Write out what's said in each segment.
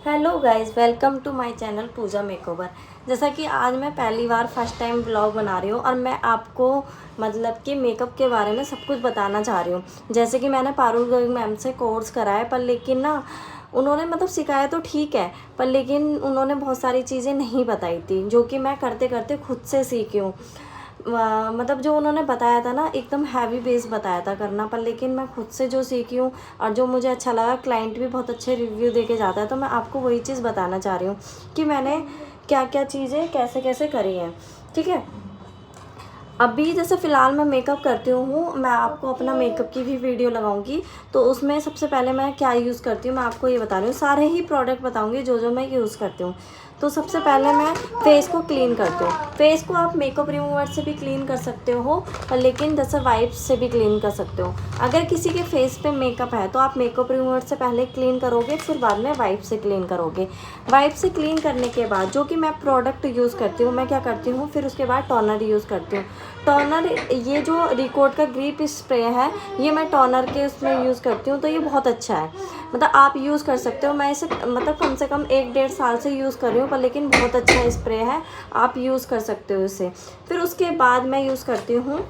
Hello guys, welcome to my channel Pooja makeover. जैसा कि आज मैं पहली बार फर्स्ट टाइम ब्लॉग बना रही हूँ और मैं आपको मतलब कि मेकअप के बारे में सब कुछ बताना चाह रही हूँ। जैसे कि मैंने पारुल गर्ग मैम से कोर्स करा है, पर लेकिन ना उन्होंने मतलब सिखाया तो ठीक है, पर लेकिन उन्होंने बहुत सारी चीज़ें नहीं बताई थी जो कि मैं करते करते खुद से सीखी हूँ। मतलब जो उन्होंने बताया था ना, एकदम हैवी बेस बताया था करना, पर लेकिन मैं खुद से जो सीखी हूँ और जो मुझे अच्छा लगा, क्लाइंट भी बहुत अच्छे रिव्यू दे के जाता है, तो मैं आपको वही चीज़ बताना चाह रही हूँ कि मैंने क्या क्या चीज़ें कैसे कैसे करी हैं। ठीक है, अभी जैसे फ़िलहाल मैं मेकअप करती हूँ, मैं आपको अपना मेकअप की भी वीडियो लगाऊंगी, तो उसमें सबसे पहले मैं क्या यूज़ करती हूँ मैं आपको ये बता रही हूँ। सारे ही प्रोडक्ट बताऊंगी जो जो मैं यूज़ करती हूँ। तो सबसे पहले मैं फेस को क्लीन करती हूँ। फेस को आप मेकअप रिमूवर से भी क्लीन कर सकते हो, लेकिन जैसे वाइप्स से भी क्लीन कर सकते हो। अगर किसी के फेस पे मेकअप है तो आप मेकअप रिमूवर से पहले क्लीन करोगे, फिर बाद में वाइप से क्लीन करोगे। वाइप से क्लीन करने के बाद जो कि मैं प्रोडक्ट यूज़ करती हूँ, मैं क्या करती हूँ, फिर उसके बाद टोनर यूज़ करती हूँ। टोनर, ये जो रिकॉर्ड का ग्रिप स्प्रे है, ये मैं टोनर के उसमें यूज़ करती हूँ, तो ये बहुत अच्छा है। मतलब आप यूज़ कर सकते हो। मैं इसे मतलब कम से कम 1-1.5 साल से यूज़ कर रही हूँ, पर लेकिन बहुत अच्छा स्प्रे है, आप यूज़ कर सकते हो इसे। फिर उसके बाद मैं यूज़ करती हूँ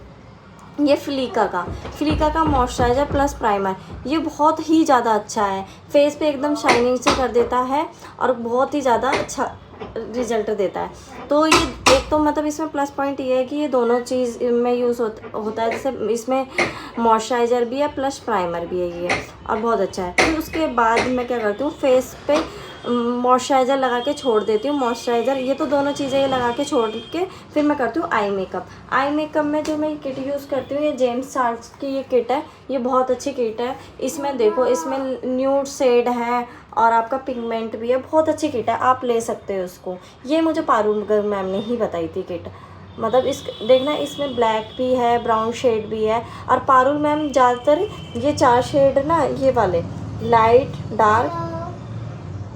ये फ्लीका का मॉइस्चराइज़र प्लस प्राइमर। ये बहुत ही ज़्यादा अच्छा है, फेस पे एकदम शाइनिंग से कर देता है और बहुत ही ज़्यादा अच्छा रिजल्ट देता है। तो ये एक तो मतलब इसमें प्लस पॉइंट ये है कि ये दोनों चीज़ में यूज़ होता है। जैसे इसमें मॉइस्चराइज़र भी है प्लस प्राइमर भी है ये, और बहुत अच्छा है। फिर उसके बाद मैं क्या करती हूँ, फेस पे मॉइस्चराइज़र लगा के छोड़ देती हूँ। मॉइस्चराइज़र, ये तो दोनों चीज़ें ये लगा के छोड़ के फिर मैं करती हूँ आई मेकअप। आई मेकअप में जो मैं किट यूज़ करती हूँ, ये जेम्स चार्ल्स की ये किट है। ये बहुत अच्छी किट है। इसमें देखो, इसमें न्यूड शेड है और आपका पिगमेंट भी है। बहुत अच्छी किट है, आप ले सकते हो उसको। ये मुझे पारुल गर्ग मैम ने ही बताई थी किट। मतलब इस देखना, इसमें ब्लैक भी है, ब्राउन शेड भी है। और पारुल मैम ज़्यादातर ये 4 शेड ना, ये वाले लाइट, डार्क,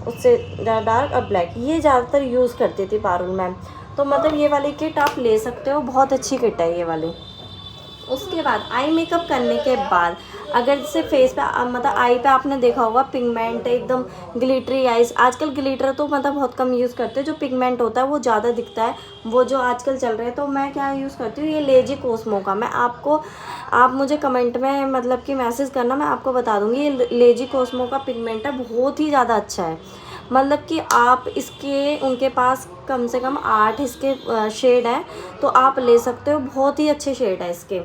उससे डार्क और ब्लैक, ये ज़्यादातर यूज़ करती थी पारुल मैम। तो मतलब ये वाली किट आप ले सकते हो, बहुत अच्छी किट है ये वाली। उसके बाद आई मेकअप करने के बाद अगर जैसे फेस पे मतलब आई पे आपने देखा होगा पिगमेंट एकदम ग्लिटरी आइज, आजकल ग्लिटर तो मतलब बहुत कम यूज़ करते हैं, जो पिगमेंट होता है वो ज़्यादा दिखता है, वो जो आजकल चल रहे हैं। तो मैं क्या यूज़ करती हूँ, ये लेजी कोस्मो का। मैं आपको, आप मुझे कमेंट में मतलब कि मैसेज करना, मैं आपको बता दूँगी। ये लेजी कोस्मो का पिगमेंट है, बहुत ही ज़्यादा अच्छा है। मतलब कि आप इसके, उनके पास कम से कम 8 इसके शेड हैं, तो आप ले सकते हो। बहुत ही अच्छे शेड है इसके।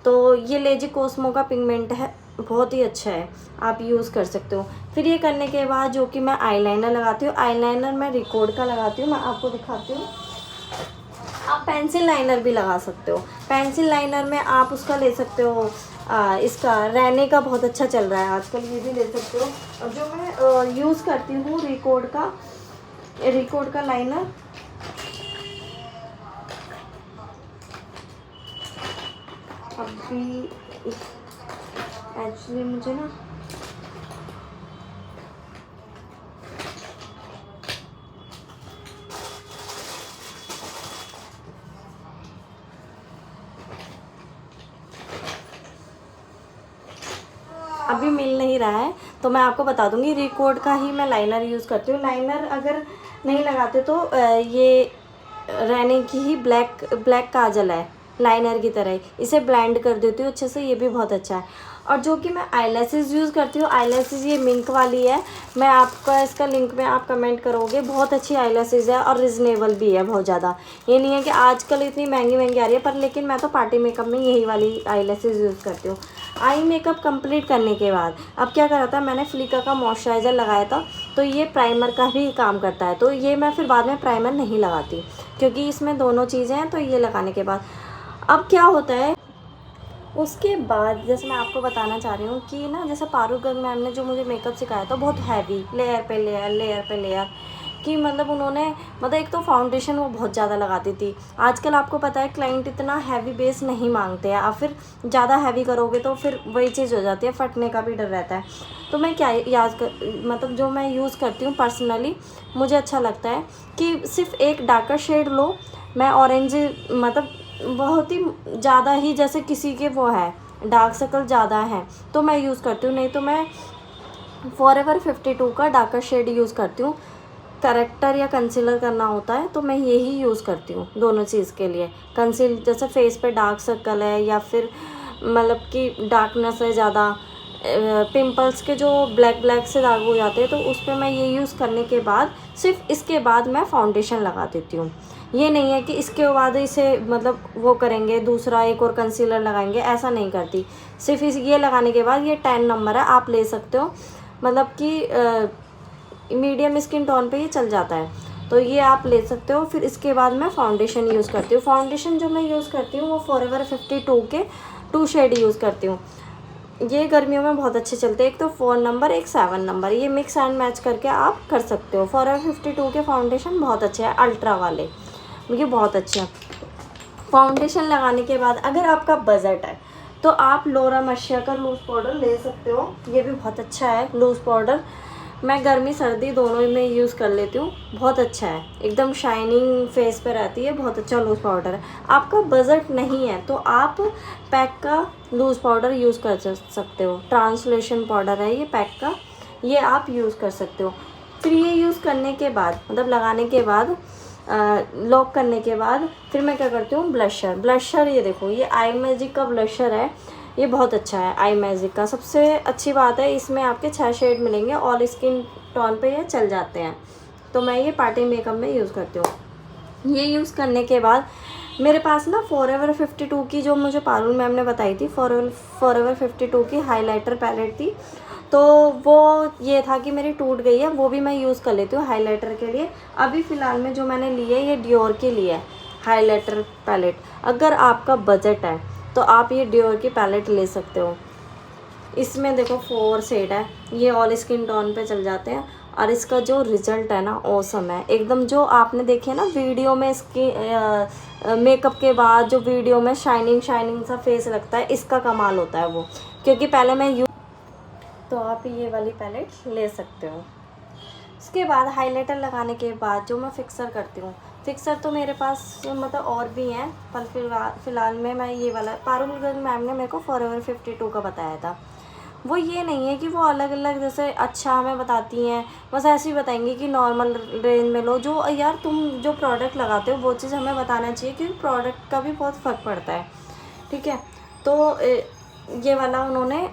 तो ये लेजी कोस्मो का पिगमेंट है, बहुत ही अच्छा है, आप यूज़ कर सकते हो। फिर ये करने के बाद जो कि मैं आईलाइनर लगाती हूँ, आईलाइनर मैं रिकॉर्ड का लगाती हूँ, मैं आपको दिखाती हूँ। आप पेंसिल लाइनर भी लगा सकते हो। पेंसिल लाइनर में आप उसका ले सकते हो, इसका रैने का बहुत अच्छा चल रहा है आजकल, ये भी ले सकते हो। और जो मैं यूज़ करती हूँ रिकॉर्ड का लाइनर, अभी एक्चुअली मुझे ना अभी मिल नहीं रहा है, तो मैं आपको बता दूंगी। रिकॉर्ड का ही मैं लाइनर यूज़ करती हूँ। लाइनर अगर नहीं लगाते तो ये रैने की ही ब्लैक काजल है, लाइनर की तरह ही, इसे ब्लेंड कर देती हूँ अच्छे से, ये भी बहुत अच्छा है। और जो कि मैं आईलैशेज़ यूज़ करती हूँ, आईलैशेज़ ये मिंक वाली है। मैं आपका इसका लिंक में आप कमेंट करोगे, बहुत अच्छी आईलैशेज़ है और रिजनेबल भी है बहुत ज़्यादा। ये नहीं है कि आजकल इतनी महंगी महंगी आ रही है, पर लेकिन मैं तो पार्टी मेकअप में यही वाली आईलैशेज़ यूज़ करती हूँ। आई मेकअप कंप्लीट करने के बाद अब क्या करा था, मैंने फ्लिका का मॉइस्चराइज़र लगाया था, तो ये प्राइमर का भी काम करता है। तो ये मैं फिर बाद में प्राइमर नहीं लगाती, क्योंकि इसमें दोनों चीज़ें हैं। तो ये लगाने के बाद अब क्या होता है, उसके बाद जैसे मैं आपको बताना चाह रही हूँ कि ना, जैसे पारुल गर्ग मैम ने जो मुझे मेकअप सिखाया था, बहुत हैवी, लेयर पे लेयर लेयर पे लेयर, कि मतलब उन्होंने मतलब एक तो फाउंडेशन वो बहुत ज़्यादा लगाती थी। आजकल आपको पता है क्लाइंट इतना हैवी बेस नहीं मांगते हैं, और फिर ज़्यादा हैवी करोगे तो फिर वही चीज़ हो जाती है, फटने का भी डर रहता है। तो मैं क्या मतलब जो मैं यूज़ करती हूँ पर्सनली, मुझे अच्छा लगता है कि सिर्फ एक डार्कर शेड लो। मैं ऑरेंज, मतलब बहुत ही ज़्यादा ही, जैसे किसी के वो है डार्क सर्कल ज़्यादा है तो मैं यूज़ करती हूँ, नहीं तो मैं फॉरएवर 52 का डार्कर शेड यूज़ करती हूँ। करेक्टर या कंसीलर करना होता है तो मैं यही यूज़ करती हूँ दोनों चीज़ के लिए। जैसे फेस पे डार्क सर्कल है या फिर मतलब कि डार्कनेस है ज़्यादा, पिंपल्स के जो ब्लैक ब्लैक से दाग हो जाते हैं, तो उस पर मैं ये यूज़ करने के बाद सिर्फ इसके बाद मैं फाउंडेशन लगा देती हूँ। ये नहीं है कि इसके बाद इसे मतलब वो करेंगे दूसरा एक और कंसीलर लगाएंगे, ऐसा नहीं करती। सिर्फ ये लगाने के बाद, ये 10 नंबर है, आप ले सकते हो, मतलब कि मीडियम स्किन टोन पे ये चल जाता है, तो ये आप ले सकते हो। फिर इसके बाद मैं फाउंडेशन यूज़ करती हूँ। फाउंडेशन जो मैं यूज़ करती हूँ वो फॉरएवर 52 के 2 शेड यूज़ करती हूँ। ये गर्मियों में बहुत अच्छे चलते हैं, एक तो 4 नंबर, एक 7 नंबर, ये मिक्स एंड मैच करके आप कर सकते हो। फॉरएवर 52 के फाउंडेशन बहुत अच्छे हैं, अल्ट्रा वाले, ये बहुत अच्छे हैं। फाउंडेशन लगाने के बाद अगर आपका बजट है तो आप लोरा मर्शिया का लूज़ पाउडर ले सकते हो, ये भी बहुत अच्छा है लूज़ पाउडर। मैं गर्मी सर्दी दोनों में यूज़ कर लेती हूँ, बहुत अच्छा है, एकदम शाइनिंग फेस पे रहती है, बहुत अच्छा लूज़ पाउडर है। आपका बजट नहीं है तो आप पैक का लूज़ पाउडर यूज़ कर सकते हो, ट्रांसलेशन पाउडर है ये पैक का, ये आप यूज़ कर सकते हो। फिर ये यूज़ करने के बाद, मतलब लगाने के बाद, लॉक करने के बाद फिर मैं क्या करती हूँ, ब्लशर ये देखो, ये आई मैजिक का ब्लशर है, ये बहुत अच्छा है आई मैजिक का। सबसे अच्छी बात है इसमें आपके 6 शेड मिलेंगे, ऑल स्किन टोन पे ये चल जाते हैं, तो मैं ये पार्टी मेकअप में यूज़ करती हूँ। ये यूज़ करने के बाद मेरे पास ना फॉरएवर 52 की, जो मुझे पारुल मैम ने बताई थी, फॉरएवर 52 की हाइलाइटर पैलेट थी, तो वो ये था कि मेरी टूट गई है, वो भी मैं यूज़ कर लेती हूँ हाइलाइटर के लिए। अभी फ़िलहाल में जो मैंने ली है ये डियोर के लिए है हाइलाइटर पैलेट। अगर आपका बजट है तो आप ये डियोर की पैलेट ले सकते हो। इसमें देखो 4 शेड है, ये ऑल स्किन टोन पे चल जाते हैं, और इसका जो रिज़ल्ट है ना ऑसम है एकदम। जो आपने देखे ना वीडियो में इसकी मेकअप के बाद जो वीडियो में शाइनिंग सा फेस लगता है, इसका कमाल होता है वो, क्योंकि पहले मैं तो आप ये वाली पैलेट ले सकते हो। उसके बाद हाइलाइटर लगाने के बाद जो मैं फिक्सर करती हूँ, फिक्सर तो मेरे पास मतलब और भी हैं, पर फ़िलहाल में मैं ये वाला, पारुल मैम ने मेरे को फॉरएवर 52 का बताया था। वो ये नहीं है कि वो अलग अलग जैसे अच्छा हमें बताती हैं, बस ऐसे ही बताएंगी कि नॉर्मल रेंज में लो। जो यार तुम जो प्रोडक्ट लगाते हो वो चीज़ हमें बताना चाहिए, क्योंकि प्रोडक्ट का भी बहुत फ़र्क पड़ता है, ठीक है। तो ये वाला उन्होंने,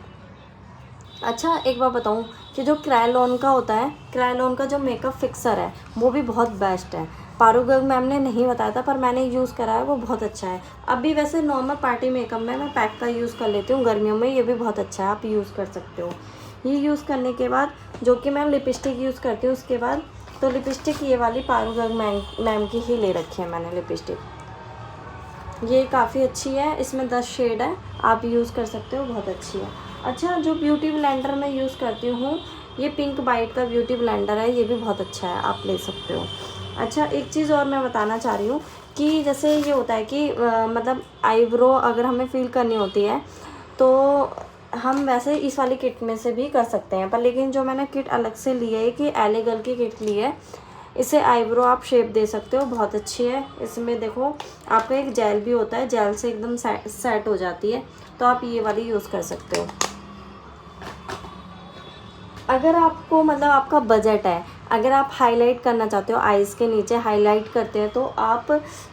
अच्छा एक बार बताऊं कि जो क्रायोलॉन का होता है, क्रायोलॉन का जो मेकअप फिक्सर है वो भी बहुत बेस्ट है। पारुल मैम ने नहीं बताया था पर मैंने यूज़ करा है, वो बहुत अच्छा है। अभी वैसे नॉर्मल पार्टी मेकअप में मैं पैक का यूज़ कर लेती हूँ गर्मियों में, ये भी बहुत अच्छा है, आप यूज़ कर सकते हो। ये यूज़ करने के बाद जो कि मैं लिपस्टिक यूज़ करती हूँ उसके बाद, तो लिपस्टिक ये वाली पारुल मैम की ही ले रखी है मैंने लिपस्टिक, ये काफ़ी अच्छी है, इसमें 10 शेड है, आप यूज़ कर सकते हो, बहुत अच्छी है। अच्छा, जो ब्यूटी ब्लेंडर मैं यूज़ करती हूँ, ये पिंक बाइट का ब्यूटी ब्लेंडर है, ये भी बहुत अच्छा है, आप ले सकते हो। अच्छा, एक चीज़ और मैं बताना चाह रही हूँ कि जैसे ये होता है कि मतलब आईब्रो अगर हमें फिल करनी होती है तो हम वैसे इस वाली किट में से भी कर सकते हैं, पर लेकिन जो मैंने किट अलग से ली है कि एलेगल की किट ली है, इसे आईब्रो आप शेप दे सकते हो, बहुत अच्छी है। इसमें देखो आपका एक जेल भी होता है, जेल से एकदम सेट हो जाती है, तो आप ये वाली यूज़ कर सकते हो। अगर आपको मतलब आपका बजट है, अगर आप हाईलाइट करना चाहते हो, आईज़ के नीचे हाईलाइट करते हैं, तो आप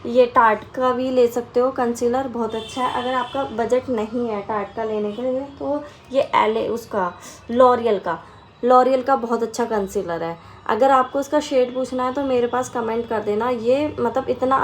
ये टार्ट का भी ले सकते हो कंसीलर, बहुत अच्छा है। अगर आपका बजट नहीं है टार्ट का लेने के लिए तो ये उसका लॉरियल का बहुत अच्छा कंसीलर है। अगर आपको इसका शेड पूछना है तो मेरे पास कमेंट कर देना, ये मतलब इतना